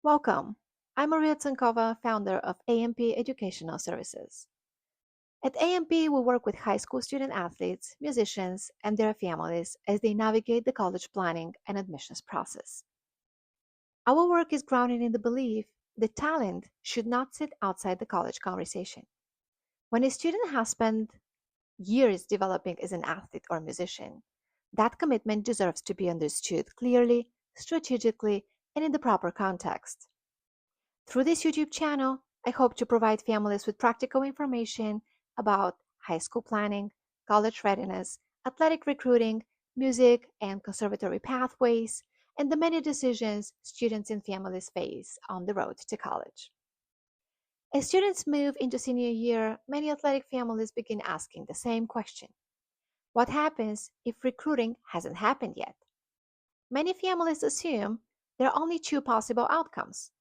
Welcome. I'm Maria Tsankova, founder of A&P Educational Services. At A&P, we work with high school student athletes, musicians, and their families as they navigate the college planning and admissions process. Our work is grounded in the belief that talent should not sit outside the college conversation. When a student has spent years developing as an athlete or musician, that commitment deserves to be understood clearly, strategically, and in the proper context. Through this YouTube channel, I hope to provide families with practical information about high school planning, college readiness, athletic recruiting, music and conservatory pathways, and the many decisions students and families face on the road to college. As students move into senior year, many athletic families begin asking the same question. What happens if recruiting hasn't happened yet? Many families assume there are only two possible outcomes.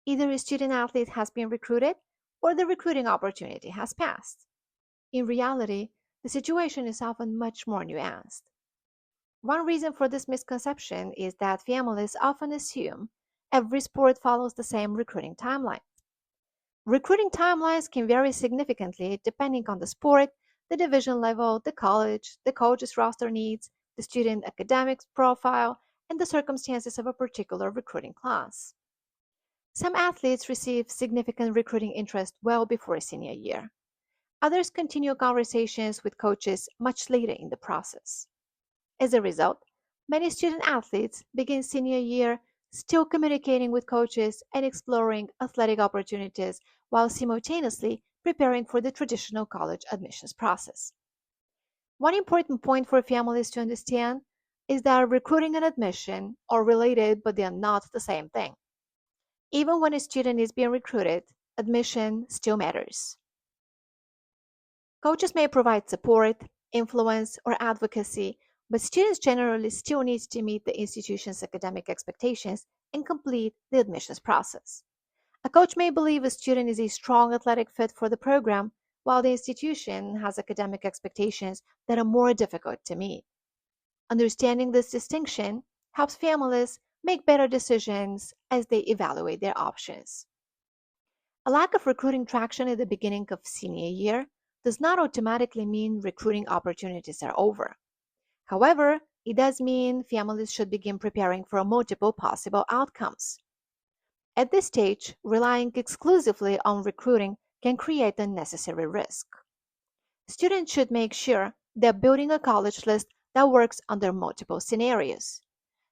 Either a student athlete has been recruited or the recruiting opportunity has passed. In reality, the situation is often much more nuanced. One reason for this misconception is that families often assume every sport follows the same recruiting timeline. Recruiting timelines can vary significantly depending on the sport, the division level, the college, the coach's roster needs, the student academics profile, and the circumstances of a particular recruiting class. Some athletes receive significant recruiting interest well before senior year. Others continue conversations with coaches much later in the process. As a result, many student athletes begin senior year still communicating with coaches and exploring athletic opportunities while simultaneously preparing for the traditional college admissions process. One important point for families to understand is that recruiting and admission are related, but they are not the same thing. Even when a student is being recruited, admission still matters. Coaches may provide support, influence, or advocacy, but students generally still need to meet the institution's academic expectations and complete the admissions process. A coach may believe a student is a strong athletic fit for the program, while the institution has academic expectations that are more difficult to meet. Understanding this distinction helps families make better decisions as they evaluate their options. A lack of recruiting traction at the beginning of senior year does not automatically mean recruiting opportunities are over. However, it does mean families should begin preparing for multiple possible outcomes. At this stage, relying exclusively on recruiting can create unnecessary risk. Students should make sure they're building a college list that works under multiple scenarios.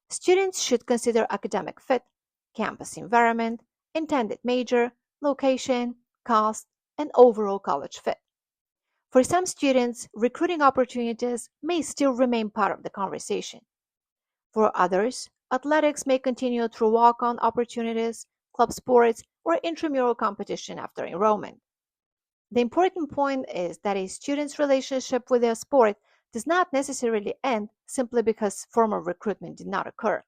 Students should consider academic fit, campus environment, intended major, location, cost, and overall college fit. For some students, recruiting opportunities may still remain part of the conversation. For others, athletics may continue through walk-on opportunities, club sports, or intramural competition after enrollment. The important point is that a student's relationship with their sport does not necessarily end simply because formal recruitment did not occur.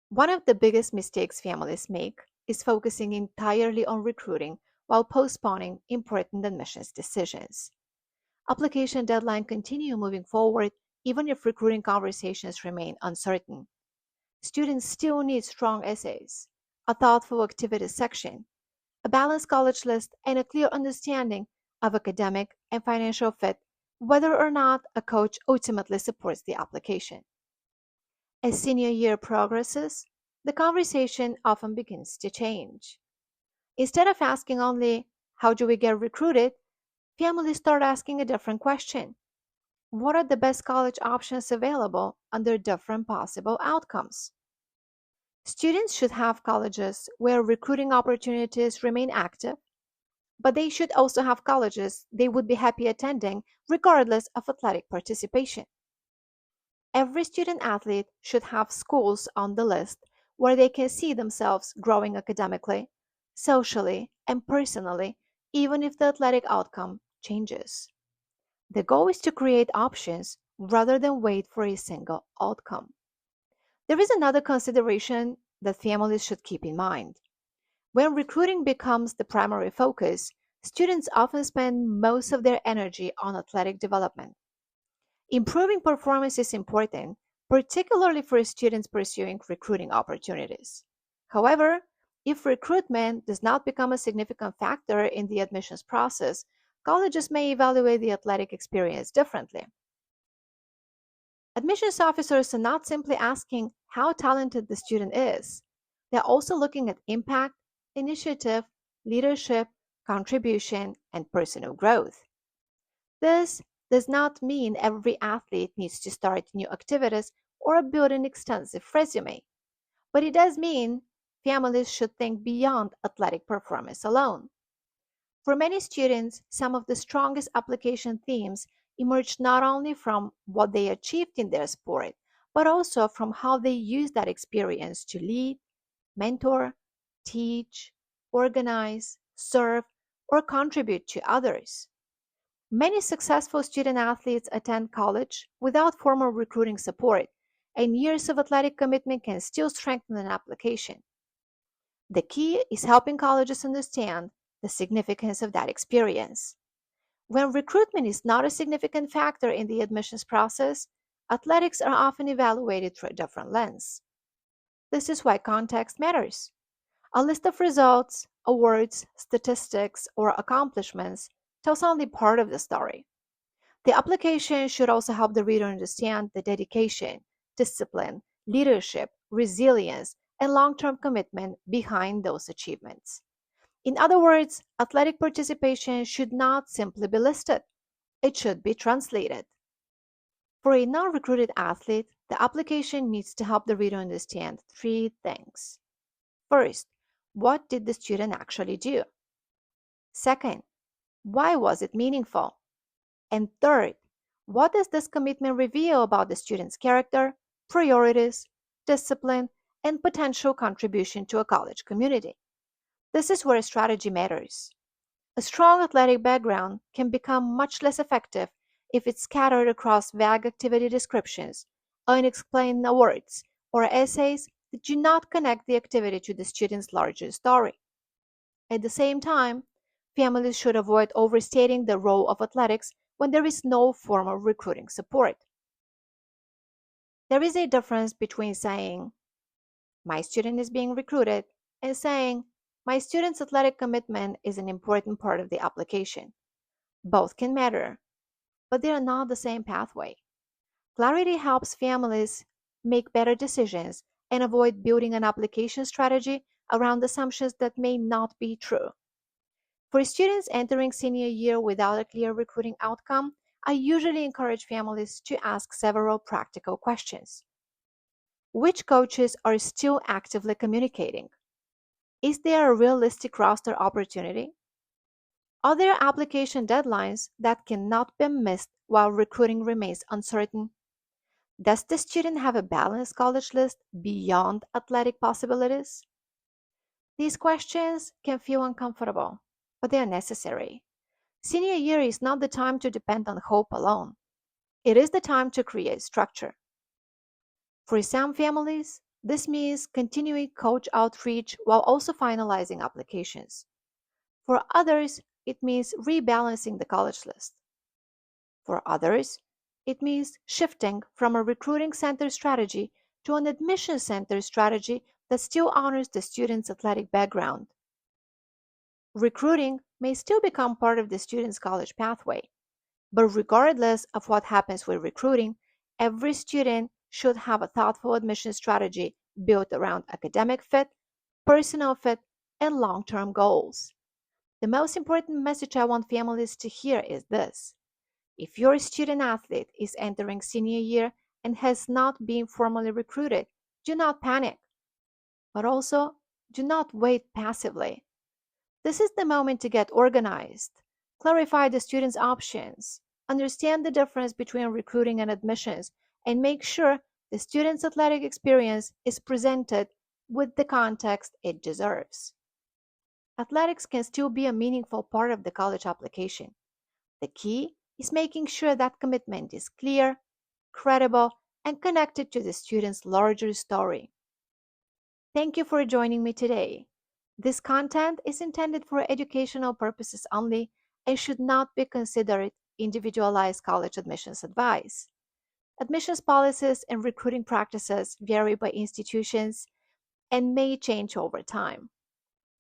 One of the biggest mistakes families make is focusing entirely on recruiting while postponing important admissions decisions. Application deadlines continue moving forward even if recruiting conversations remain uncertain. Students still need strong essays, a thoughtful activities section, a balanced college list, and a clear understanding of academic and financial fit, whether or not a coach ultimately supports the application. As senior year progresses, the conversation often begins to change. Instead of asking only, how do we get recruited? Families start asking a different question. What are the best college options available under different possible outcomes? Students should have colleges where recruiting opportunities remain active, but they should also have colleges they would be happy attending regardless of athletic participation. Every student athlete should have schools on the list where they can see themselves growing academically, socially, and personally, even if the athletic outcome changes. The goal is to create options rather than wait for a single outcome. There is another consideration that families should keep in mind. When recruiting becomes the primary focus, students often spend most of their energy on athletic development. Improving performance is important, particularly for students pursuing recruiting opportunities. However, if recruitment does not become a significant factor in the admissions process, colleges may evaluate the athletic experience differently. Admissions officers are not simply asking how talented the student is, they're also looking at impact, initiative, leadership, contribution, and personal growth. This does not mean every athlete needs to start new activities or build an extensive resume, but it does mean families should think beyond athletic performance alone. For many students, some of the strongest application themes emerge not only from what they achieved in their sport, but also from how they use that experience to lead, mentor, teach, organize, serve, or contribute to others. Many successful student athletes attend college without formal recruiting support, and years of athletic commitment can still strengthen an application. The key is helping colleges understand the significance of that experience. When recruitment is not a significant factor in the admissions process, athletics are often evaluated through a different lens. This is why context matters. A list of results, awards, statistics, or accomplishments tells only part of the story. The application should also help the reader understand the dedication, discipline, leadership, resilience, and long term commitment behind those achievements. In other words, athletic participation should not simply be listed, it should be translated. For a non recruited athlete, the application needs to help the reader understand three things. First, what did the student actually do? Second, why was it meaningful? And third, what does this commitment reveal about the student's character, priorities, discipline, and potential contribution to a college community? This is where strategy matters. A strong athletic background can become much less effective if it's scattered across vague activity descriptions, unexplained awards, or essays that do not connect the activity to the student's larger story. At the same time, families should avoid overstating the role of athletics when there is no formal recruiting support. There is a difference between saying, my student is being recruited, and saying, my student's athletic commitment is an important part of the application. Both can matter, but they are not the same pathway. Clarity helps families make better decisions and avoid building an application strategy around assumptions that may not be true. For students entering senior year without a clear recruiting outcome, I usually encourage families to ask several practical questions. Which coaches are still actively communicating? Is there a realistic roster opportunity? Are there application deadlines that cannot be missed while recruiting remains uncertain? Does the student have a balanced college list beyond athletic possibilities? These questions can feel uncomfortable, but they are necessary. Senior year is not the time to depend on hope alone. It is the time to create structure. For some families, this means continuing coach outreach while also finalizing applications. For others, it means rebalancing the college list. For others, it means shifting from a recruiting center strategy to an admission center strategy that still honors the student's athletic background. Recruiting may still become part of the student's college pathway, but regardless of what happens with recruiting, every student should have a thoughtful admission strategy built around academic fit, personal fit, and long term goals. The most important message I want families to hear is this: if your student athlete is entering senior year and has not been formally recruited, do not panic, but also do not wait passively. This is the moment to get organized, clarify the student's options, understand the difference between recruiting and admissions, and make sure the student's athletic experience is presented with the context it deserves. Athletics can still be a meaningful part of the college application. The key is making sure that commitment is clear, credible, and connected to the student's larger story. Thank you for joining me today. This content is intended for educational purposes only and should not be considered individualized college admissions advice. Admissions policies and recruiting practices vary by institutions, and may change over time.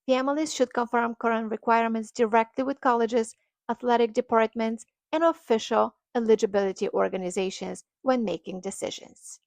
Families should confirm current requirements directly with colleges, athletic departments, and official eligibility organizations when making decisions.